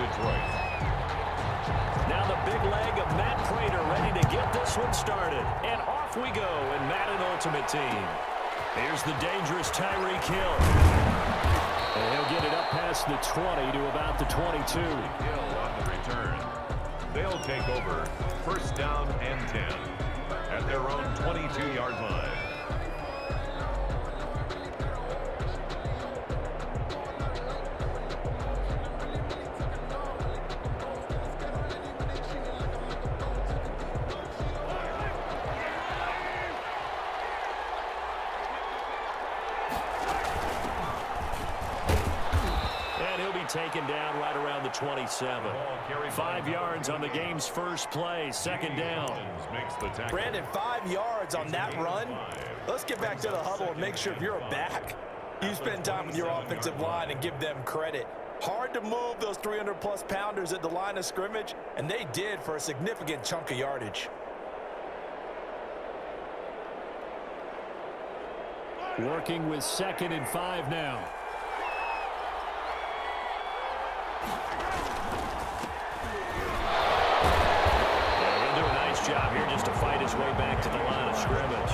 Detroit. Now the big leg of Matt Prater ready to get this one started. And off we go in Madden Ultimate Team. Here's the dangerous Tyreek Hill. And he'll get it up past the 20 to about the 22. Hill on the return. They'll take over first down and 10 at their own 22-yard line. Taken down right around the 27. 5 yards on the game's first play. Second down. Brandon, 5 yards on that run. Let's get back to the huddle and make sure if you're back, you spend time with your offensive line and give them credit. Hard to move those 300-plus pounders at the line of scrimmage, and they did for a significant chunk of yardage. Working with 2nd and 5 now. Job here just to fight his way back to the line of scrimmage.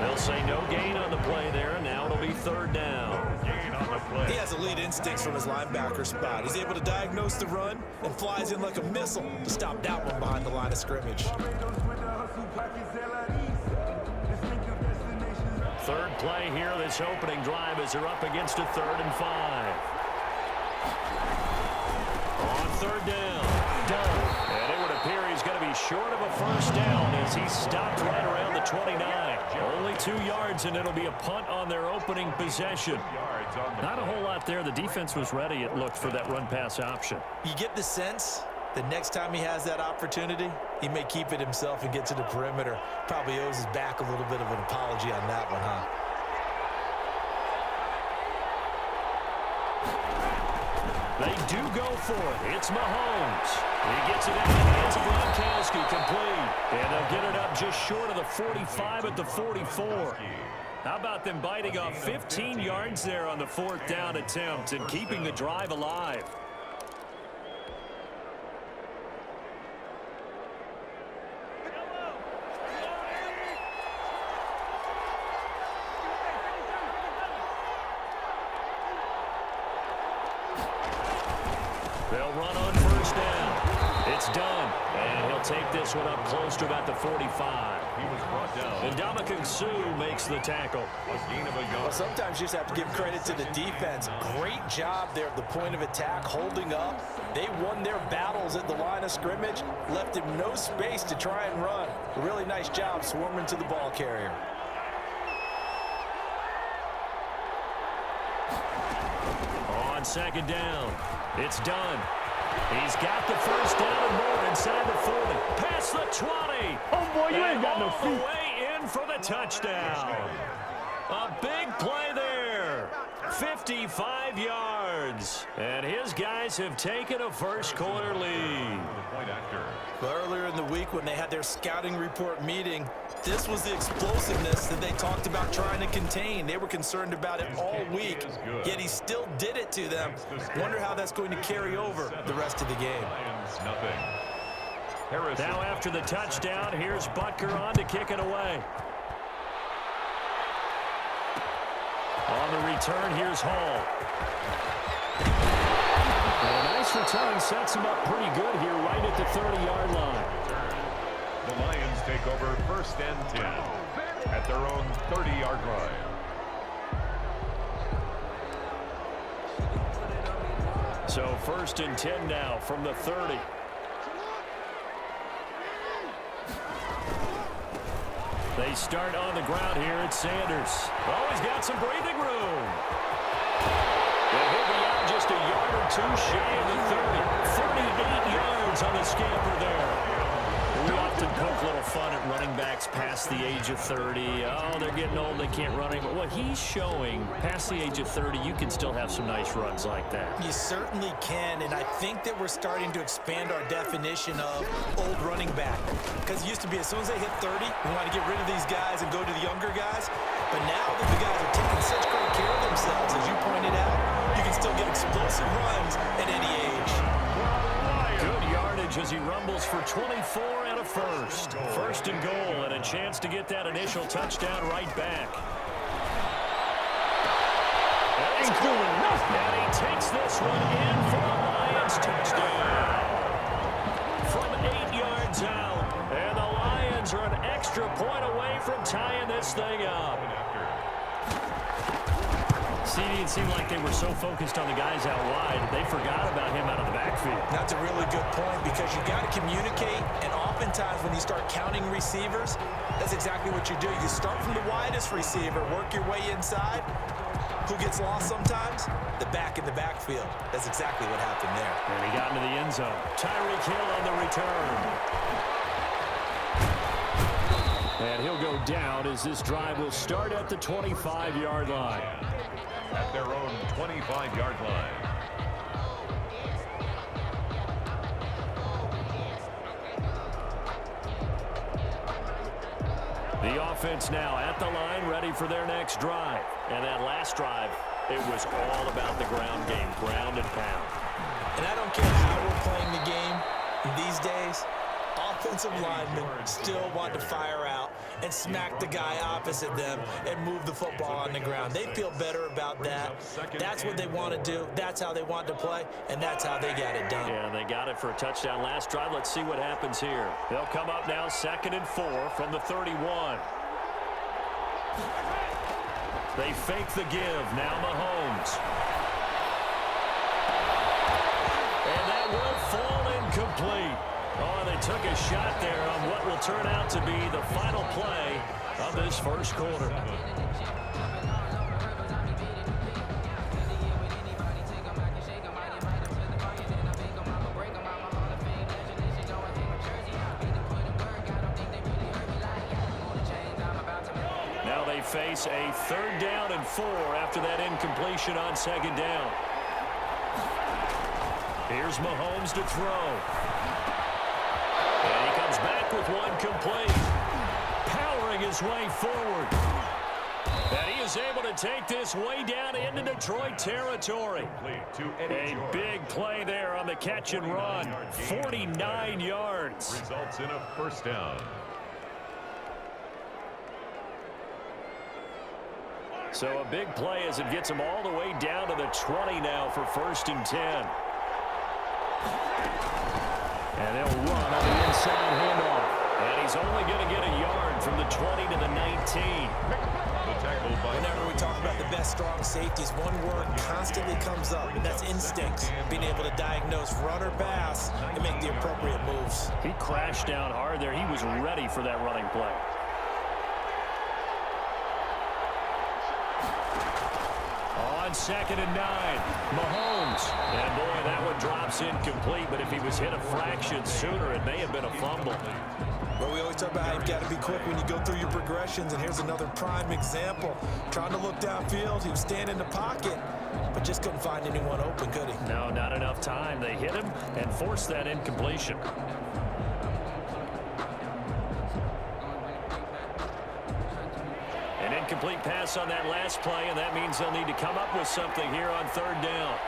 They'll say no gain on the play there, and now it'll be 3rd down. He has elite instincts from his linebacker spot. He's able to diagnose the run and flies in like a missile to stop that one behind the line of scrimmage. 3rd play here, this opening drive as they're up against a 3rd and 5. On 3rd down, done. And it would appear he's going to be short of a first down as he stopped right around the 29. Only 2 yards, and it'll be a punt on their opening possession. Not a whole lot there. The defense was ready, it looked, for that run-pass option. You get the sense the next time he has that opportunity, he may keep it himself and get to the perimeter. Probably owes his back a little bit of an apology on that one, huh? They do go for it. It's Mahomes. He gets it in the hands of Gronkowski, complete. And they'll get it up just short of the 45 at the 44. How about them biting off 15 yards there on the 4th down attempt and keeping the drive alive? They'll run on first down. It's done. And he'll take this one up close to about the 45. He was brought down. And Ndamukong Suh makes the tackle. Well, sometimes you just have to give credit to the defense. Great job there at the point of attack, holding up. They won their battles at the line of scrimmage, left him no space to try and run. A really nice job swarming to the ball carrier. On 2nd down, it's done. He's got the first down and more inside the 40. Past the 20. Oh, boy, you ain't got no feet. All the way in for the touchdown. A big play there. 55 yards. And his guys have taken a first-quarter lead. But earlier in the week when they had their scouting report meeting, this was the explosiveness that they talked about trying to contain. They were concerned about it all week, yet he still did it to them. Wonder how that's going to carry over the rest of the game. Now after the touchdown, here's Butker on to kick it away. On the return, here's Hall. And a nice return sets him up pretty good here right at the 30-yard line. The Lions take over first and 10 at their own 30-yard line. So 1st and 10 now from the 30. They start on the ground here at Sanders. Oh, he's got some breathing room. And he'll be out just a yard or 2 shy of the 30. 38 yards on the scamper there. We often poke a little fun at running backs past the age of 30. Oh, they're getting old, they can't run anymore. What he's showing, past the age of 30, you can still have some nice runs like that. You certainly can, and I think that we're starting to expand our definition of old running back. Because it used to be as soon as they hit 30, we want to get rid of these guys and go to the younger guys. But now that the guys are taking such great care of themselves, as you pointed out, you can still still get explosive runs at any age. Good yardage as he rumbles for 24 and a first. First and goal, and a chance to get that initial touchdown right back. And he takes this one in for a Lions touchdown. From 8 yards out. And the Lions are an extra point away from tying this thing up. It seemed like they were so focused on the guys out wide, they forgot about him out of the backfield. That's a really good point because you got to communicate, and oftentimes when you start counting receivers, that's exactly what you do. You start from the widest receiver, work your way inside. Who gets lost sometimes? The back in the backfield. That's exactly what happened there. And he got into the end zone. Tyreek Hill on the return. And he'll go down as this drive will start at the 25-yard line. At their own 25-yard line. The offense now at the line, ready for their next drive. And that last drive, it was all about the ground game, ground and pound. And I don't care how we're playing the game these days, offensive linemen still want to fire out and smack the guy opposite them and move the football on the ground. They feel better about that. That's what they want to do. That's how they want to play, and that's how they got it done. Yeah, they got it for a touchdown last drive. Let's see what happens here. They'll come up now 2nd and 4 from the 31. They fake the give. Now Mahomes. And that will fall incomplete. Oh, they took a shot there on what will turn out to be the final play of this first quarter. Now they face a 3rd down and 4 after that incompletion on 2nd down. Here's Mahomes to throw. And he comes back with one complete. Powering his way forward. And he is able to take this way down into Detroit territory. A big play there on the catch and run. 49 yards. Results in a first down. So a big play as it gets him all the way down to the 20 now for 1st and 10. And they'll run on the inside handoff. And he's only going to get a yard from the 20 to the 19. Whenever we talk about the best strong safeties, one word constantly comes up, and that's instincts. Being able to diagnose run or pass and make the appropriate moves. He crashed down hard there. He was ready for that running play. On 2nd and 9, Mahomes. And boy, that one drops incomplete, but if he was hit a fraction sooner, it may have been a fumble. Well, we always talk about how you've got to be quick when you go through your progressions, and here's another prime example. Trying to look downfield, he was standing in the pocket, but just couldn't find anyone open, could he? No, not enough time. They hit him and forced that incompletion. An incomplete pass on that last play, and that means they'll need to come up with something here on 3rd down.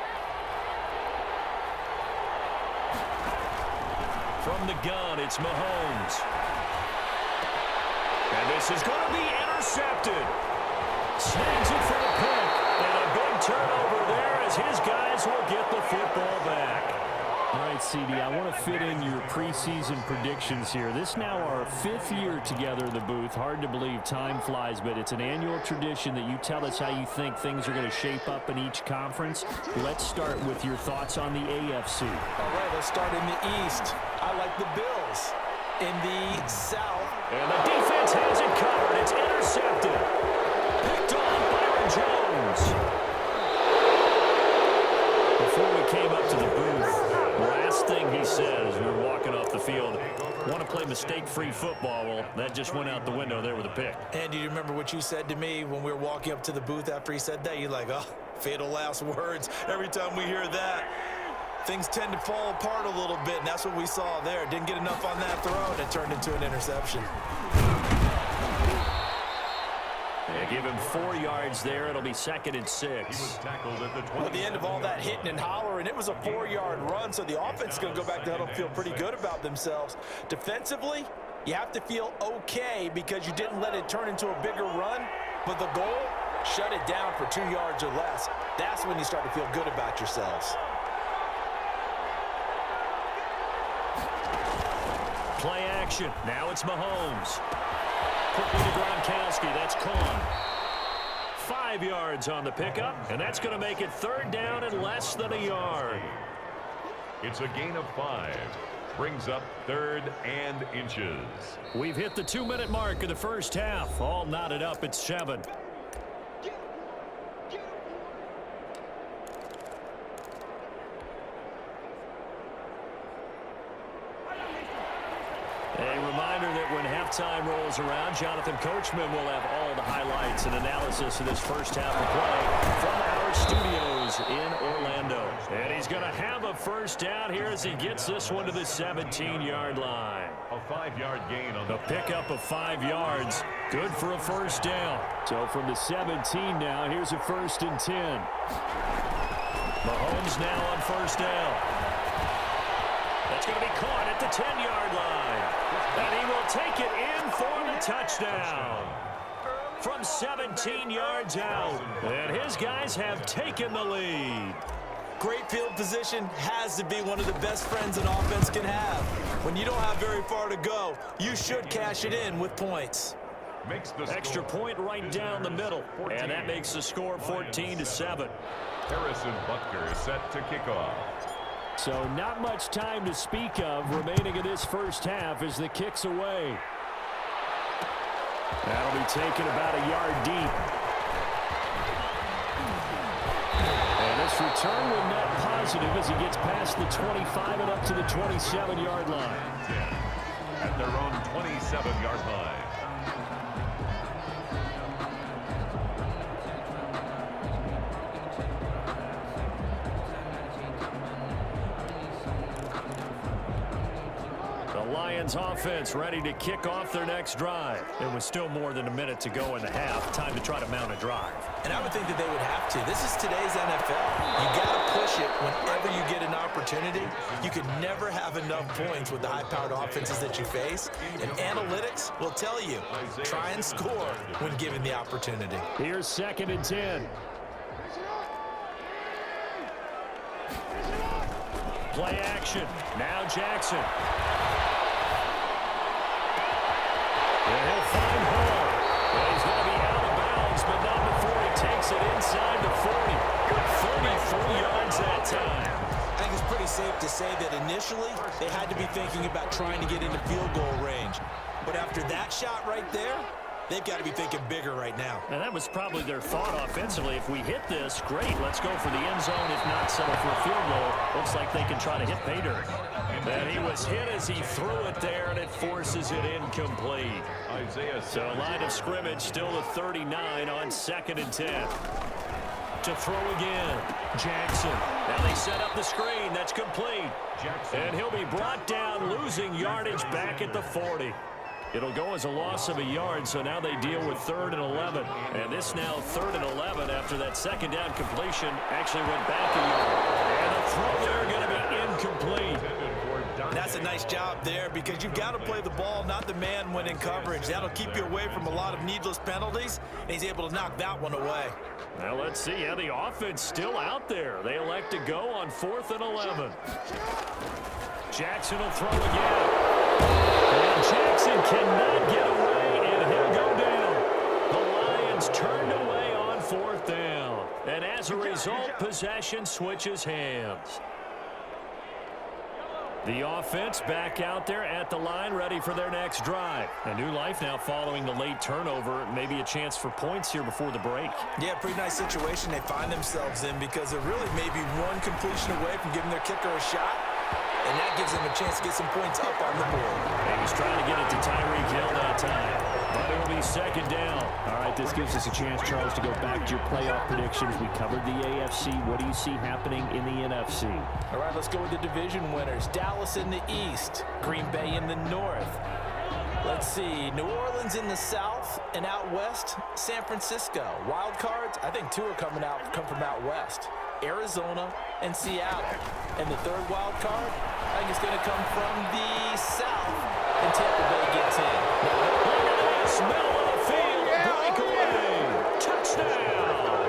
From the gun, it's Mahomes. And this is going to be intercepted. Snags it for the pick. And a big turnover there as his guys will get the football back. All right, CD, I want to fit in your preseason predictions here. This now our 5th year together in the booth. Hard to believe time flies, but it's an annual tradition that you tell us how you think things are going to shape up in each conference. Let's start with your thoughts on the AFC. All right, let's start in the East. I like the Bills. In the South. And the defense has it covered. It's intercepted. Picked off Byron Jones. Before we came up to the booth, last thing he said as we were walking off the field, want to play mistake-free football. Well, that just went out the window there with a pick. And do you remember what you said to me when we were walking up to the booth after he said that? You're like, oh, fatal last words. Every time we hear that, things tend to fall apart a little bit, and that's what we saw there. Didn't get enough on that throw, and it turned into an interception. They give him 4 yards there. It'll be 2nd and 6. He was tackled at the 20. Well, at the end of all that hitting and hollering, it was a 4-yard run, so the offense is going to go back to huddle and feel pretty good about themselves. Defensively, you have to feel okay because you didn't let it turn into a bigger run, but the goal, shut it down for 2 yards or less. That's when you start to feel good about yourselves. Play action. Now it's Mahomes. Quickly to Gronkowski. That's Cohen. 5 yards on the pickup, and that's going to make it 3rd down and less than a yard. It's a gain of 5. Brings up 3rd and inches. We've hit the 2-minute mark of the first half. All knotted up at 7. A reminder that when halftime rolls around, Jonathan Coachman will have all the highlights and analysis of this first half of play from our studios in Orlando. And he's going to have a first down here as he gets this one to the 17-yard line. A 5-yard gain on the pickup of 5 yards. Good for a first down. So from the 17 now, here's a 1st and 10. Mahomes now on first down. That's going to be caught at the 10-yard line. And he will take it in for the touchdown. From 17 yards out. And his guys have taken the lead. Great field position has to be one of the best friends an offense can have. When you don't have very far to go, you should cash it in with points. Makes the extra point right down the middle. And that makes the score 14-7. Harrison Butker set to kick off. So not much time to speak of remaining in this first half as the kick's away. That'll be taken about a yard deep. And this return will net positive as he gets past the 25 and up to the 27-yard line. At their own 27-yard line. Lions offense ready to kick off their next drive. There was still more than a minute to go in the half. Time to try to mount a drive. And I would think that they would have to. This is today's NFL. You got to push it whenever you get an opportunity. You can never have enough points with the high-powered offenses that you face. And analytics will tell you, try and score when given the opportunity. Here's 2nd and 10. Play action. Now Jackson. And he'll find Hall. And he's going to be out of bounds, but not before he takes it inside the 40. 34 yards that time. I think it's pretty safe to say that initially they had to be thinking about trying to get into field goal range. But after that shot right there, they've got to be thinking bigger right now. And that was probably their thought offensively. If we hit this, great, let's go for the end zone. If not, settle for a field goal. Looks like they can try to hit pay dirt. And he was hit as he threw it there, and it forces it incomplete. So line of scrimmage still the 39 on 2nd and 10. To throw again, Jackson. Now they set up the screen. That's complete. And he'll be brought down, losing yardage back at the 40. It'll go as a loss of a yard, so now they deal with 3rd and 11. And this now 3rd and 11 after that 2nd down completion actually went back a yard. And the throw there going to be incomplete. That's a nice job there because you've got to play the ball, not the man when in coverage. That'll keep you away from a lot of needless penalties, and he's able to knock that one away. Well, let's see how the offense still out there. They elect to go on 4th and 11. Jackson will throw again. And Jackson cannot get away, and he'll go down. The Lions turned away on 4th down. And as a result, possession switches hands. The offense back out there at the line, ready for their next drive. A new life now following the late turnover. Maybe a chance for points here before the break. Yeah, pretty nice situation they find themselves in because they're really maybe one completion away from giving their kicker a shot. And that gives them a chance to get some points up on the board. He was trying to get it to Tyreek Hill that time. But it will be 2nd down. All right, this gives us a chance, Charles, to go back to your playoff predictions. We covered the AFC. What do you see happening in the NFC? All right, let's go with the division winners. Dallas in the East, Green Bay in the North. Let's see. New Orleans in the south, and out west, San Francisco. Wild cards, I think two are come from out west. Arizona and Seattle. And the third wild card, I think it's going to come from the south, and Tampa Bay gets in. Look at this, middle of the field, breakaway, touchdown.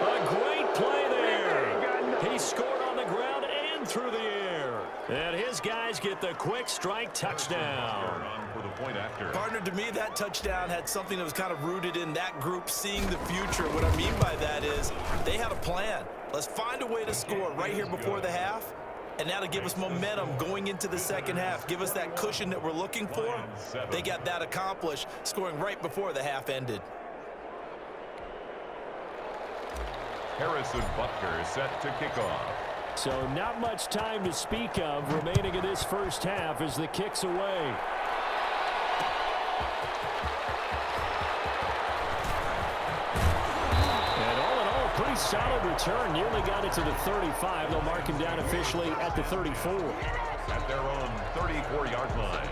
A great play there. He scored on the ground and through the air. And his guys get the quick strike touchdown. For the point after. Partner, to me, that touchdown had something that was kind of rooted in that group seeing the future. What I mean by that is they had a plan. Let's find a way to score right here before the half, and that'll give us momentum going into the second half. Give us that cushion that we're looking for. They got that accomplished, scoring right before the half ended. Harrison Butker set to kick off. So not much time to speak of remaining in this first half as the kick's away. And all in all, pretty solid return. Nearly got it to the 35. They'll mark him down officially at the 34. At their own 34-yard line.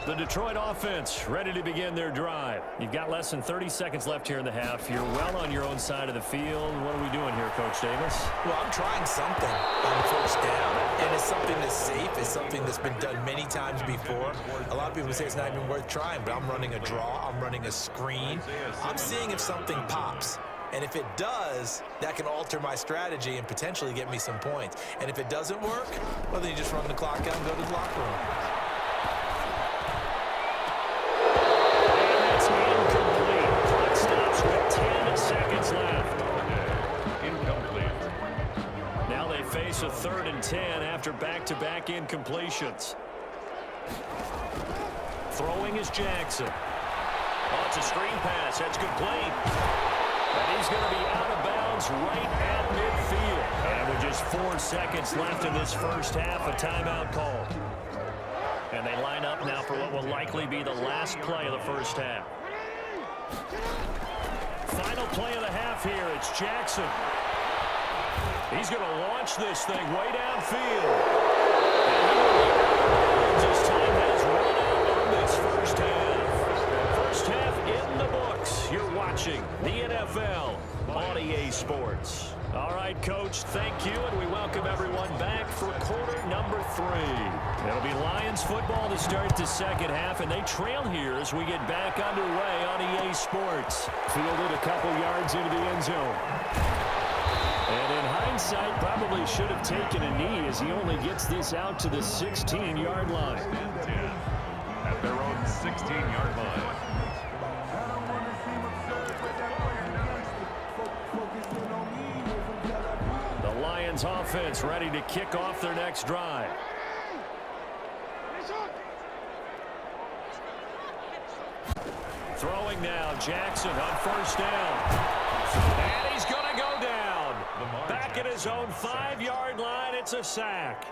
The Detroit offense ready to begin their drive. You've got less than 30 seconds left here in the half. You're well on your own side of the field. What are we doing here, Coach Davis? Well, I'm trying something on first down, and it's something that's safe. It's something that's been done many times before. A lot of people say it's not even worth trying, but I'm running a draw. I'm running a screen. I'm seeing if something pops. And if it does, that can alter my strategy and potentially get me some points. And if it doesn't work, well, then you just run the clock out and go to the locker room. Seconds left. Incomplete. Now they face a 3rd and 10 after back-to-back incompletions. Throwing is Jackson. Oh, it's a screen pass. That's complete. And he's going to be out of bounds right at midfield. And with just 4 seconds left in this first half, a timeout call. And they line up now for what will likely be the last play of the first half. Final play of the half here. It's Jackson. He's going to launch this thing way downfield. And his time has run out on this first half. First half in the books. You're watching the NFL on EA Sports. All right, Coach, thank you, and we welcome everyone back for quarter number 3. It'll be Lions football to start the second half, and they trail here as we get back underway on EA Sports. Fielded a couple yards into the end zone. And in hindsight, probably should have taken a knee as he only gets this out to the 16-yard line. At their own 16-yard line. Lions offense ready to kick off their next drive. Throwing now, Jackson on first down. And he's going to go down. Back at his own 5-yard line, it's a sack.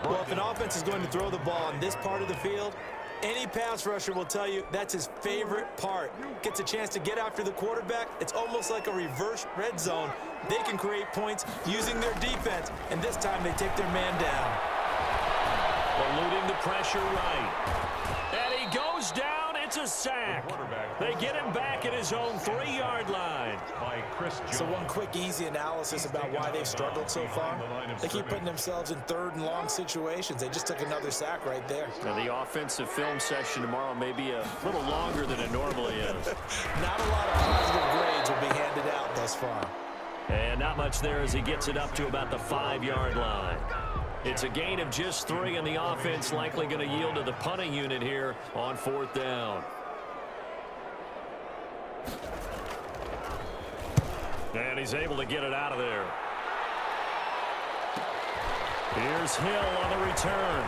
Well, if an offense is going to throw the ball on this part of the field, any pass rusher will tell you that's his favorite part. Gets a chance to get after the quarterback. It's almost like a reverse red zone. They can create points using their defense, and this time they take their man down. Eluding the pressure right. And he goes down. It's a sack. They get him back at his own 3-yard line. So one quick, easy analysis about why they've struggled so far. They keep putting themselves in 3rd and long situations. They just took another sack right there. Now the offensive film session tomorrow may be a little longer than it normally is. Not a lot of positive grades will be handed out thus far. And not much there as he gets it up to about the 5-yard line. It's a gain of just 3, and the offense likely going to yield to the punting unit here on 4th down. And he's able to get it out of there. Here's Hill on the return.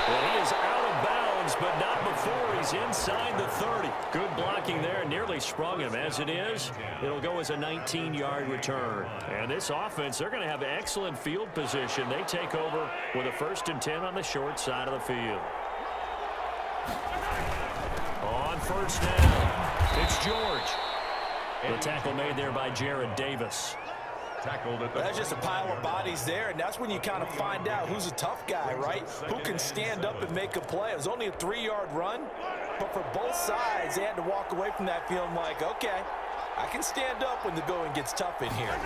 And he is out of bounds, but not before he's inside the 30. Good blocking there, nearly sprung him. As it is, it'll go as a 19-yard return. And this offense, they're going to have excellent field position. They take over with a 1st and 10 on the short side of the field. On first down, it's George. The tackle made there by Jared Davis. Tackled at the That's just a pile of bodies there, and that's when you kind of find out who's a tough guy, right? Who can stand up and make a play. It was only a 3-yard run, but for both sides, they had to walk away from that feeling like, okay, I can stand up when the going gets tough in here.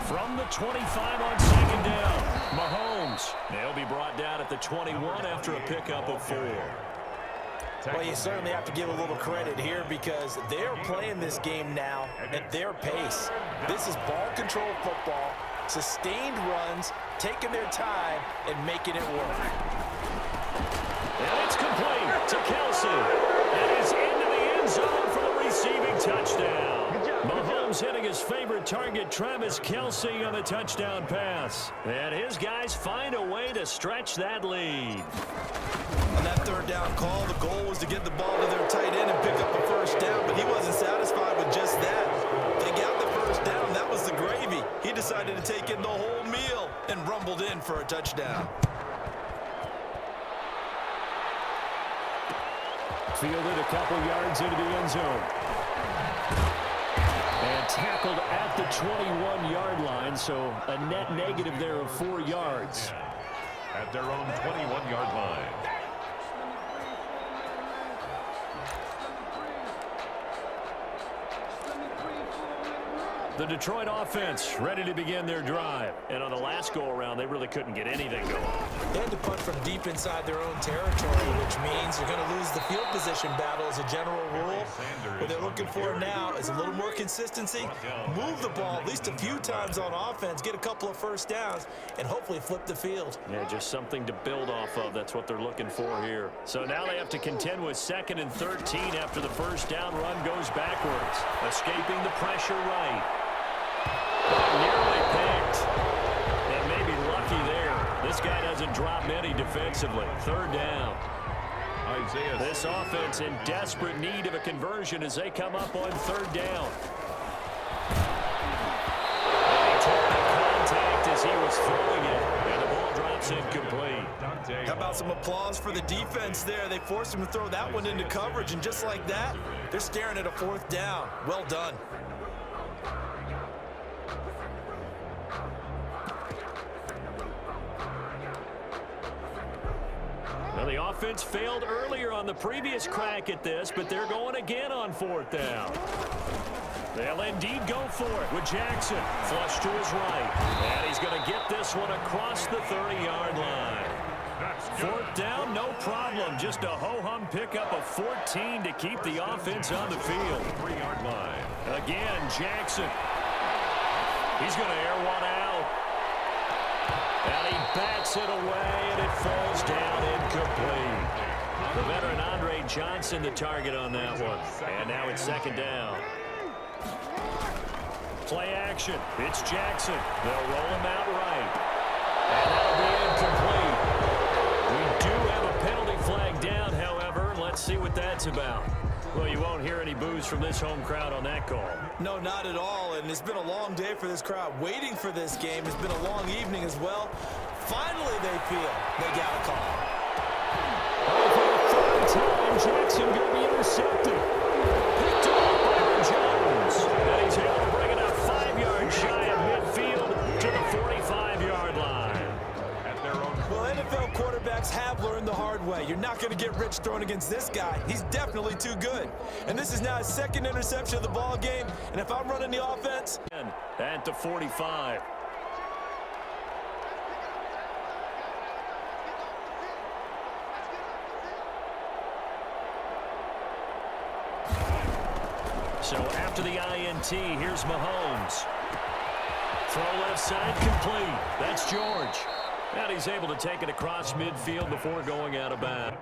From the 25 on second down, Mahomes. They'll be brought down at the 21 after a pickup of 4. Well, you certainly have to give a little credit here because they're playing this game now at their pace. This is ball control football, sustained runs, taking their time, and making it work. And it's complete to Kelsey. And it's into the end zone for the receiving touchdown. Mahomes hitting his favorite target, Travis Kelsey, on the touchdown pass. And his guys find a way to stretch that lead. On that third down call, the goal was to get the ball to their tight end and pick up a first down, but he wasn't satisfied with just that. They got the first down. That was the gravy. He decided to take in the whole meal and rumbled in for a touchdown. Fielded a couple yards into the end zone. And tackled at the 21-yard line, so a net negative there of 4 yards. At their own 21-yard line. The Detroit offense ready to begin their drive. And on the last go-around, they really couldn't get anything going. They had to punt from deep inside their own territory, which means you're going to lose the field position battle as a general rule. What they're looking for now is a little more consistency, move the ball at least a few times on offense, get a couple of first downs, and hopefully flip the field. Yeah, just something to build off of. That's what they're looking for here. So now they have to contend with 2nd and 13 after the first down run goes backwards. Escaping the pressure right. Nearly picked. And maybe lucky there. This guy doesn't drop many defensively. 3rd down. This offense in desperate need of a conversion as they come up on 3rd down. And he took the contact as he was throwing it. And the ball drops incomplete. How about some applause for the defense there? They forced him to throw that one into coverage, and just like that, they're staring at a 4th down. Well done. Well, the offense failed earlier on the previous crack at this, but they're going again on 4th down. They'll indeed go for it with Jackson. Flush to his right. And he's going to get this one across the 30-yard line. 4th down, no problem. Just a ho-hum pickup of 14 to keep the offense on the field. 3-yard line. Again, Jackson. He's going to air one out. And he bats it away, and it falls down incomplete. The veteran Andre Johnson, the target on that one. And now it's 2nd down. Play action. It's Jackson. They'll roll him out right. And that'll be incomplete. We do have a penalty flag down, however. Let's see what that's about. Well, you won't hear any boos from this home crowd on that call. No, not at all, and it's been a long day for this crowd. Waiting for this game. It's been a long evening as well. Finally, they feel they got a call. For the 3rd time, Jackson going to be intercepted. Picked up by Jones. And he's able to bring it up 5 yards shy of midfield to the 45-yard line. At their own. Well, NFL quarterbacks have learned the hard way. You're not going to get rich throwing against this guy. He's definitely too good. And this is now his 2nd interception of the ball game. And if I'm running the offense... At the 45. So after the INT, here's Mahomes. Throw left side complete. That's George. And he's able to take it across midfield before going out of bounds.